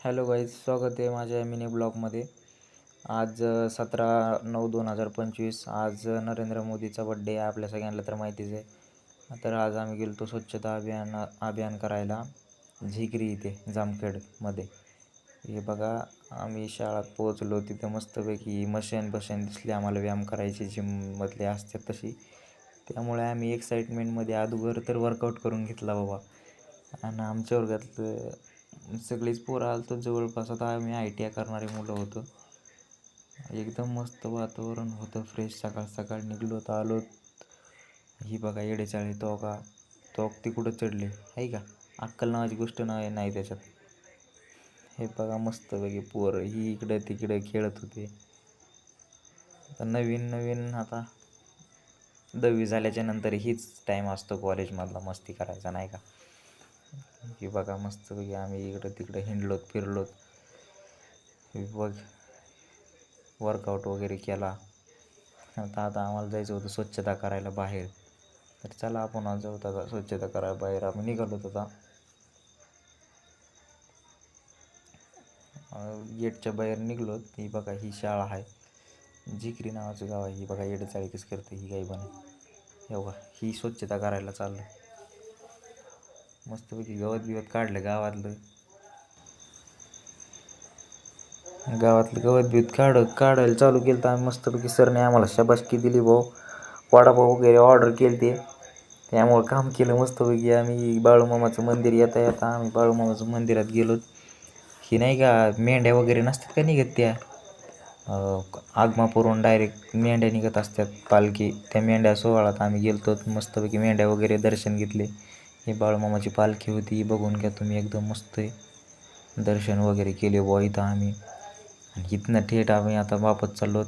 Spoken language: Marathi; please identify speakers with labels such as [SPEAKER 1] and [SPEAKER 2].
[SPEAKER 1] हॅलो गाईज, स्वागत आहे माझ्या मिनी ब्लॉगमध्ये. आज 17/9/2025 आज नरेंद्र मोदीचा बड्डे आहे. आपल्या सगळ्यांना तर माहितीच आहे. तर आज आम्ही गेलो होतो स्वच्छता अभियान करायला झिगरी इथे जामखेडमध्ये. हे बघा, आम्ही शाळेत पोहोचलो. तिथे मस्तपैकी मशीन दिसली आम्हाला, व्यायाम करायची जिममधले असतात तशी. त्यामुळे आम्ही एक्साइटमेंटमध्ये अगोदर तर वर्कआउट करून घेतला बाबा. आणि आमच्या वर्गातलं सगळीच पोरं आलो जवळपास. आता आम्ही ITI करणारी मुलं होतो. एकदम मस्त वातावरण होतं, फ्रेश. सकाळ सकाळ निघलो होतो, आलो. ही बघा येडेचाळे तोक ती कुठं चढले आहे का? अक्कल नावाची गोष्ट नाही त्याच्यात. हे बघा मस्तपैकी पोरं ही इकडं तिकडं खेळत होते. आता नवीन आता 10वी झाल्याच्या नंतर हीच टाईम असतो कॉलेजमधला मस्ती करायचा, नाही का? ही बघा मस्तपैकी आम्ही इकडं तिकडं हिंडलोत फिरलोत. बघ, वर्कआउट वगैरे केला. आता आम्हाला जायचं होतं स्वच्छता करायला बाहेर. तर चला आपण आज जाऊ आता स्वच्छता करायला बाहेर. आम्ही निघालो होतो. गेटच्या बाहेर निघलो. ही बघा ही शाळा आहे, झिकरी नावाचं गाव आहे. ही बघा येडेचाळी कसं करते ही काही पण. हे बघा ही स्वच्छता करायला चाललं. मस्तपैकी गवत काढलं गावातलं गवत काढायला चालू केलं. तर आम्ही मस्तपैकी सरने आम्हाला शाबासकी दिली भाऊ. वडापाव वगैरे ऑर्डर केली ते, त्यामुळं काम केलं मस्तपैकी. आम्ही बाळूमामाचं मंदिर येता आम्ही बाळूमामाचं मंदिरात गेलो. ही नाही का मेंढ्या वगैरे नसतात का निघत त्या, आगमापूरहून डायरेक्ट मेंढ्या निघत असतात पालखी. त्या मेंढ्या सोहळ्यात आम्ही गेलो. मस्तपैकी मेंढ्या वगैरे दर्शन घेतले. ही बाळूमामाची पालखी होती, बघून घ्या तुम्ही, एकदम मस्त आहे. दर्शन वगैरे केले बुवा इथं आम्ही. आणि इथनं थेट आम्ही आता वापस चाललो.